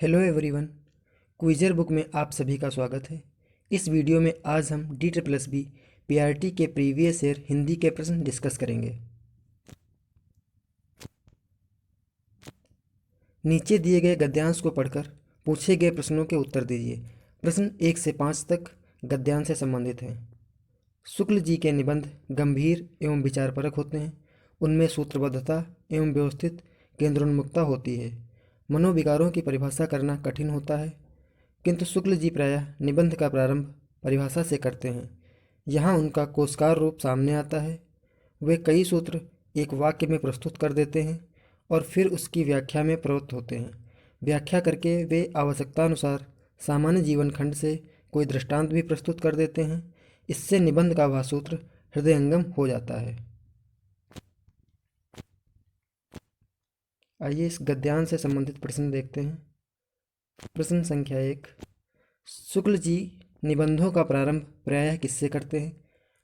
Hello everyone. Quizzer book में आप सभी का स्वागत है। इस वीडियो में आज हम DBBB PRT के प्रीवियस ईयर हिंदी के प्रश्न डिस्कस करेंगे। नीचे दिए गए गद्यांश को पढ़कर पूछे गए प्रश्नों के उत्तर दीजिए। प्रश्न 1 से 5 तक गद्यांश से संबंधित हैं। शुक्ल जी के निबंध गंभीर एवं विचारपरक होते हैं। उनमें सूत्रबद्धता एवं व्यवस्थित केंद्रोन्मुखता होती है। मनोविकारों की परिभाषा करना कठिन होता है, किंतु शुक्ल जी प्रायः निबंध का प्रारंभ परिभाषा से करते हैं। यहाँ उनका कोशकार रूप सामने आता है। वे कई सूत्र एक वाक्य में प्रस्तुत कर देते हैं और फिर उसकी व्याख्या में प्रवृत्त होते हैं। व्याख्या करके वे आवश्यकतानुसार सामान्य जीवन खंड से कोई दृष्टांत भी प्रस्तुत कर देते हैं। इससे निबंध का वह सूत्र हृदयंगम हो जाता है। आइए इस गद्यांश से संबंधित प्रश्न देखते हैं। प्रश्न संख्या 1। शुक्ल जी निबंधों का प्रारंभ प्रायः किससे करते हैं?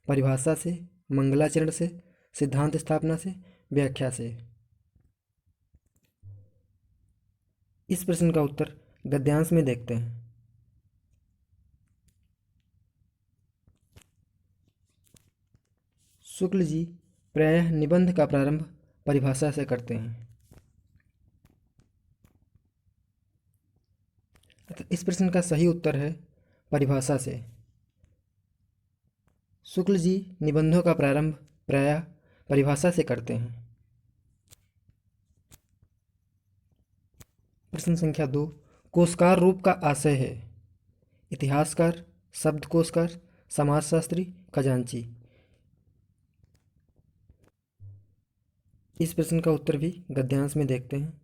परिभाषा से, मंगलाचरण से, सिद्धांत स्थापना से, व्याख्या से। इस प्रश्न का उत्तर गद्यांश में देखते हैं। शुक्ल जी प्रायः निबंध का प्रारंभ परिभाषा से करते हैं। इस प्रश्न का सही उत्तर है परिभाषा से। शुक्ल जी निबंधों का प्रारंभ प्रायः परिभाषा से करते हैं। प्रश्न संख्या 2। कोशकार रूप का आशय है? इतिहासकार, शब्दकोशकार, समाजशास्त्री, खजांची। इस प्रश्न का उत्तर भी गद्यांश में देखते हैं।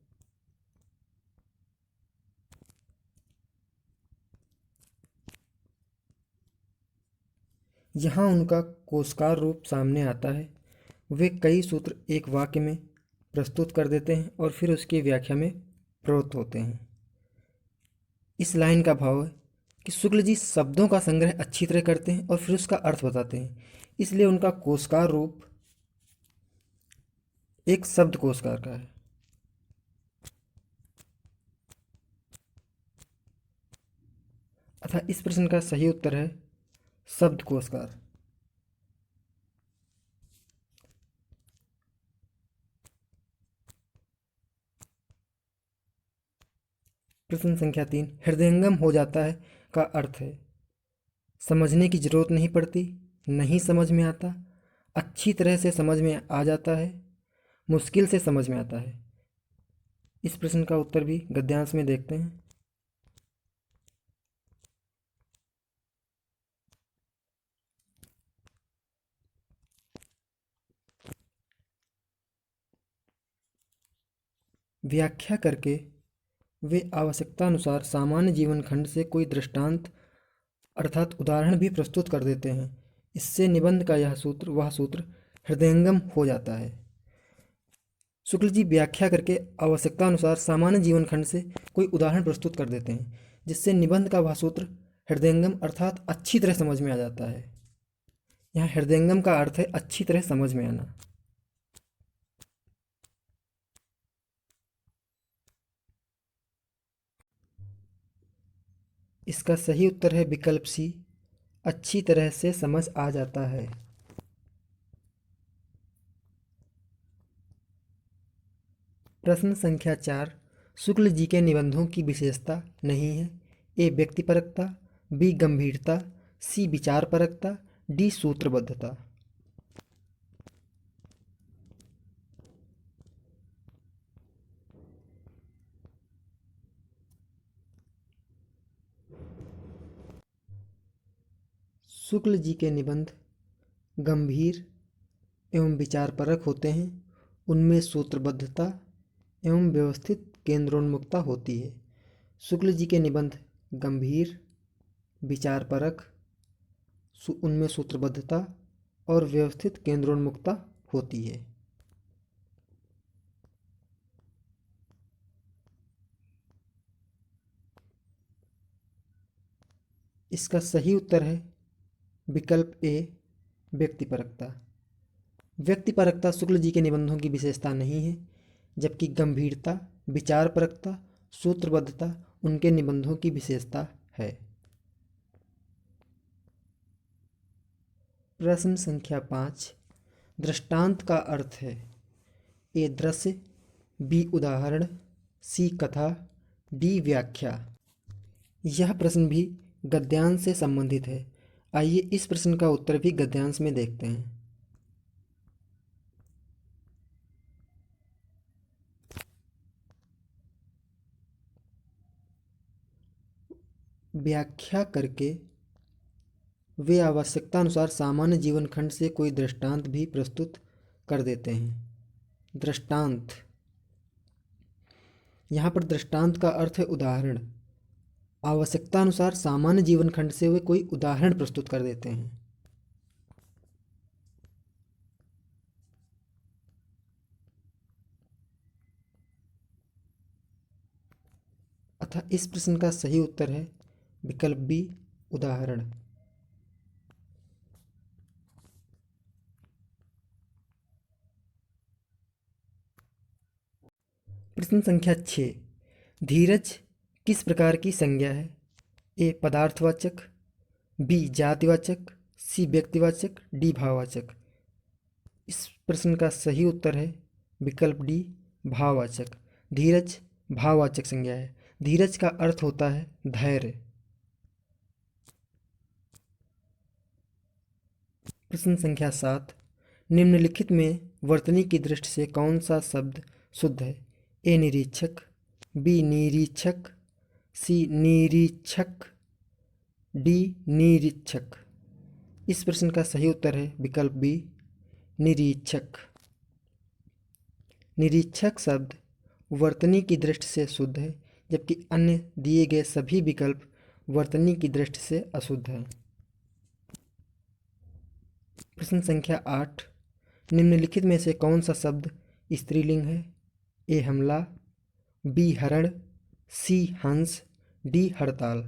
यहाँ उनका कोशकार रूप सामने आता है। वे कई सूत्र एक वाक्य में प्रस्तुत कर देते हैं और फिर उसकी व्याख्या में प्रवृत्त होते हैं। इस लाइन का भाव है कि शुक्ल जी शब्दों का संग्रह अच्छी तरह करते हैं और फिर उसका अर्थ बताते हैं, इसलिए उनका कोशकार रूप एक शब्द कोशकार का है। अतः इस प्रश्न का सही उत्तर है शब्द कोशकार। प्रश्न संख्या 3। हृदयंगम हो जाता है का अर्थ है? समझने की जरूरत नहीं पड़ती, नहीं समझ में आता, अच्छी तरह से समझ में आ जाता है, मुश्किल से समझ में आता है। इस प्रश्न का उत्तर भी गद्यांश में देखते हैं। व्याख्या करके वे आवश्यकतानुसार सामान्य जीवन खंड से कोई दृष्टांत अर्थात उदाहरण भी प्रस्तुत कर देते हैं। इससे निबंध का वह सूत्र हृदयंगम हो जाता है। शुक्ल जी व्याख्या करके आवश्यकतानुसार सामान्य जीवन खंड से कोई उदाहरण प्रस्तुत कर देते हैं, जिससे निबंध का वह सूत्र हृदयंगम अर्थात अच्छी तरह समझ में आ जाता है। यहाँ हृदयंगम का अर्थ है अच्छी तरह समझ में आना। इसका सही उत्तर है विकल्प सी, अच्छी तरह से समझ आ जाता है। प्रश्न संख्या 4। शुक्ल जी के निबंधों की विशेषता नहीं है? ए व्यक्तिपरकता, बी गंभीरता, सी विचारपरकता, डी सूत्रबद्धता। शुक्ल जी के निबंध गंभीर एवं विचारपरक होते हैं। उनमें सूत्रबद्धता एवं व्यवस्थित केंद्रोन्मुखता होती है। शुक्ल जी के निबंध गंभीर, विचारपरक, उनमें सूत्रबद्धता और व्यवस्थित केंद्रोन्मुखता होती है। इसका सही उत्तर है विकल्प ए, व्यक्तिपरकता। व्यक्तिपरकता शुक्ल जी के निबंधों की विशेषता नहीं है, जबकि गंभीरता, विचारपरकता, सूत्रबद्धता उनके निबंधों की विशेषता है। प्रश्न संख्या 5, दृष्टांत का अर्थ है। ए दृश्य, बी उदाहरण, सी कथा, डी व्याख्या। यह प्रश्न भी गद्यांश से संबंधित है। आइए इस प्रश्न का उत्तर भी गद्यांश में देखते हैं। व्याख्या करके वे आवश्यकता अनुसार सामान्य जीवन खंड से कोई दृष्टांत भी प्रस्तुत कर देते हैं। दृष्टांत, यहाँ पर दृष्टांत का अर्थ है उदाहरण। आवश्यकता अनुसार सामान्य जीवन खंड से वे कोई उदाहरण प्रस्तुत कर देते हैं। अतः इस प्रश्न का सही उत्तर है विकल्प बी, उदाहरण। प्रश्न संख्या 6, धीरज किस प्रकार की संज्ञा है। ए पदार्थवाचक, बी जातिवाचक, सी व्यक्तिवाचक, डी भाववाचक। इस प्रश्न का सही उत्तर है विकल्प डी, भाववाचक। धीरज भाववाचक संज्ञा है। धीरज का अर्थ होता है धैर्य। प्रश्न संख्या 7, निम्नलिखित में वर्तनी की दृष्टि से कौन सा शब्द शुद्ध है। ए निरीक्षक, बी निरीक्षक, सी निरीक्षक, डी निरीक्षक। इस प्रश्न का सही उत्तर है विकल्प बी, निरीक्षक। निरीक्षक शब्द वर्तनी की दृष्टि से शुद्ध है, जबकि अन्य दिए गए सभी विकल्प वर्तनी की दृष्टि से अशुद्ध हैं। प्रश्न संख्या 8, निम्नलिखित में से कौन सा शब्द स्त्रीलिंग है। ए हमला, बी हरण, सी हंस, डी हड़ताल।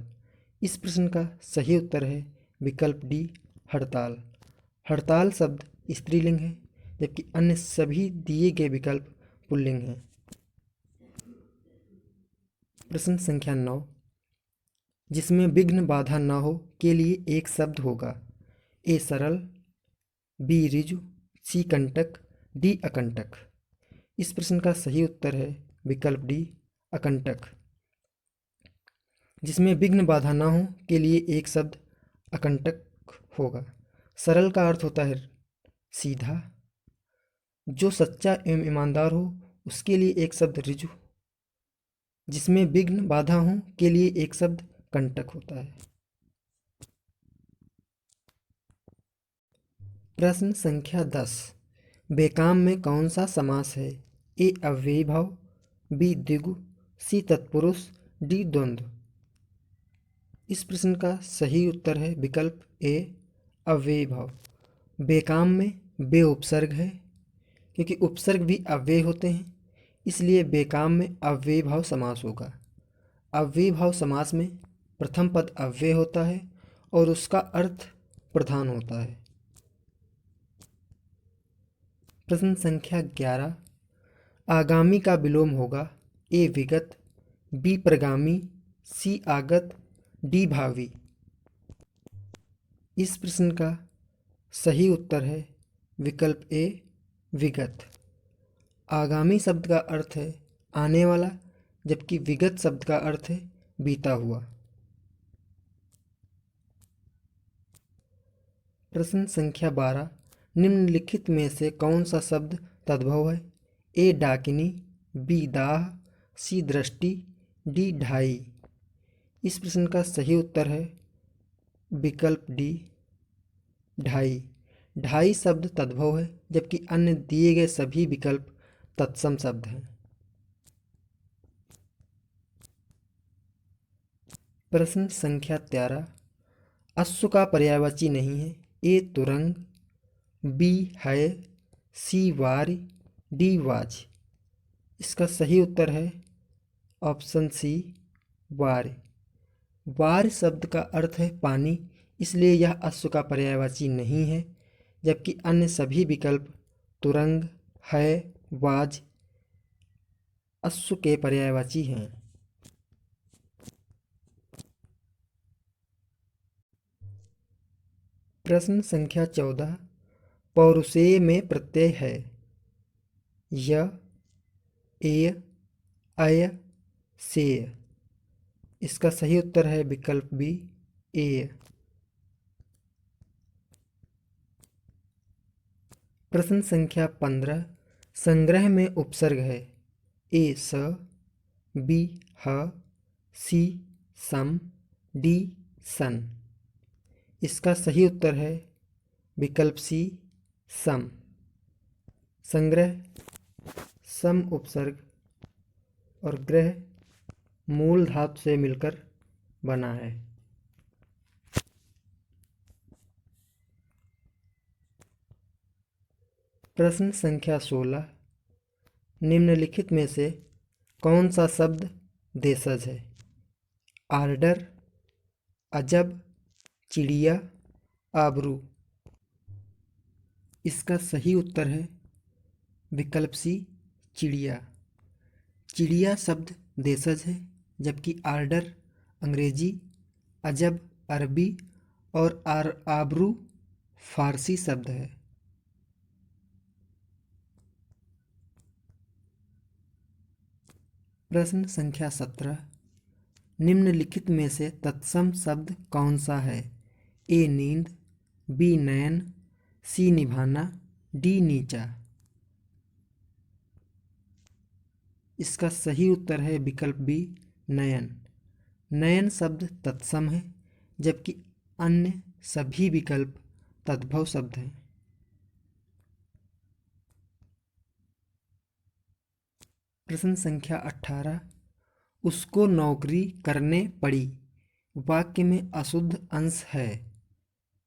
इस प्रश्न का सही उत्तर है विकल्प डी, हड़ताल। हड़ताल शब्द स्त्रीलिंग है, जबकि अन्य सभी दिए गए विकल्प पुल्लिंग हैं। प्रश्न संख्या 9, जिसमें विघ्न बाधा न हो के लिए एक शब्द होगा। ए सरल, बी ऋजु, सी कंटक, डी अकंटक। इस प्रश्न का सही उत्तर है विकल्प डी, अकंटक। जिसमें विघ्न बाधा न हो के लिए एक शब्द अकंटक होगा। सरल का अर्थ होता है सीधा। जो सच्चा एवं ईमानदार हो उसके लिए एक शब्द ऋजु। जिसमें विघ्न बाधा हो के लिए एक शब्द कंटक होता है। प्रश्न संख्या 10, बेकाम में कौन सा समास है। ए अव्ययी भाव, बी द्विगु, सी तत्पुरुष, डी द्वंद्व। इस प्रश्न का सही उत्तर है विकल्प ए, अव्ययी भाव। बेकाम में बे उपसर्ग है, क्योंकि उपसर्ग भी अव्यय होते हैं, इसलिए बेकाम में अव्ययी भाव समास होगा। अव्ययी भाव समास में प्रथम पद अव्यय होता है और उसका अर्थ प्रधान होता है। प्रश्न संख्या 11, आगामी का विलोम होगा। ए विगत, बी प्रगामी, सी आगत, डी भावी। इस प्रश्न का सही उत्तर है विकल्प ए, विगत। आगामी शब्द का अर्थ है आने वाला, जबकि विगत शब्द का अर्थ है बीता हुआ। प्रश्न संख्या 12, निम्नलिखित में से कौन सा शब्द तद्भव है। ए डाकिनी, बी दाह, सी दृष्टि, डी ढाई। इस प्रश्न का सही उत्तर है विकल्प डी, ढाई। ढाई शब्द तद्भव है, जबकि अन्य दिए गए सभी विकल्प तत्सम शब्द हैं। प्रश्न संख्या 13, अश्व का पर्यायवाची नहीं है। ए तुरंग, बी है, सी वारी, डी वाज। इसका सही उत्तर है ऑप्शन सी, वार। वार शब्द का अर्थ है पानी, इसलिए यह अश्व का पर्यायवाची नहीं है, जबकि अन्य सभी विकल्प तुरंग, है, वाज अश्व के पर्यायवाची हैं। प्रश्न संख्या 14 पौरुषेय में प्रत्यय है य, एय, अय, सेय। इसका सही उत्तर है विकल्प बी एय। प्रश्न संख्या 15 संग्रह में उपसर्ग है ए स, बी ह, सी सम, डी सन। इसका सही उत्तर है विकल्प सी सम। संग्रह सम उपसर्ग और ग्रह मूल धातु से मिलकर बना है। प्रश्न संख्या 16 निम्नलिखित में से कौन सा शब्द देशज है? आर्डर, अजब, चिड़िया, आबरू। इसका सही उत्तर है विकल्प सी चिड़िया। चिड़िया शब्द देशज है जबकि आर्डर अंग्रेजी, अजब अरबी और आबरू फारसी शब्द है। प्रश्न संख्या 17 निम्नलिखित में से तत्सम शब्द कौन सा है? ए नींद, बी नयन, सी निभाना, डी नीचा। इसका सही उत्तर है विकल्प बी नयन। नयन शब्द तत्सम है जबकि अन्य सभी विकल्प तद्भव शब्द हैं। प्रश्न संख्या 18 उसको नौकरी करने पड़ी वाक्य में अशुद्ध अंश है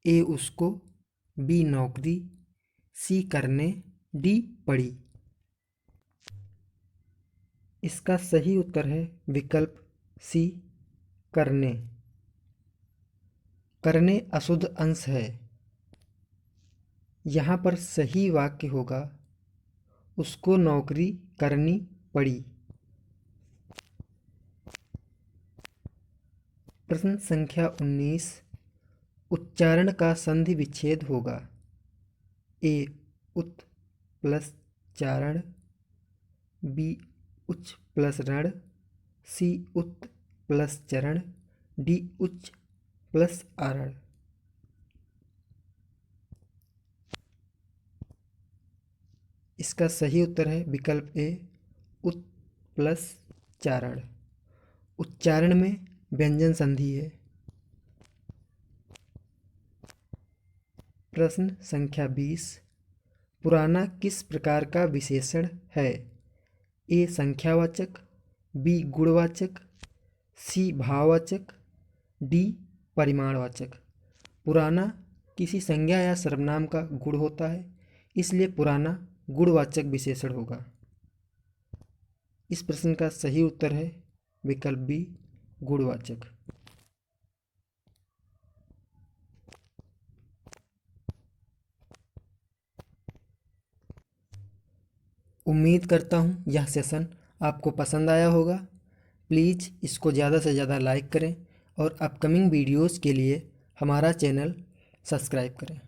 ए उसको, बी नौकरी, सी करने, डी पड़ी। इसका सही उत्तर है विकल्प सी करने। करने अशुद्ध अंश है। यहाँ पर सही वाक्य होगा उसको नौकरी करनी पड़ी। प्रश्न संख्या 19 उच्चारण का संधि विच्छेद होगा ए उत प्लस चारण, बी उच्च प्लस रण, सी उत प्लस चरण, डी उच्च प्लस आरण। इसका सही उत्तर है विकल्प ए उत प्लस चारण। उच्चारण में व्यंजन संधि है। प्रश्न संख्या 20 पुराना किस प्रकार का विशेषण है? ए संख्यावाचक, बी गुणवाचक, सी भाववाचक, डी परिमाणवाचक। पुराना किसी संज्ञा या सर्वनाम का गुण होता है इसलिए पुराना गुणवाचक विशेषण होगा। इस प्रश्न का सही उत्तर है विकल्प बी गुणवाचक। उम्मीद करता हूँ यह सेशन आपको पसंद आया होगा। प्लीज़ इसको ज़्यादा से ज़्यादा लाइक करें और अपकमिंग वीडियोज़ के लिए हमारा चैनल सब्सक्राइब करें।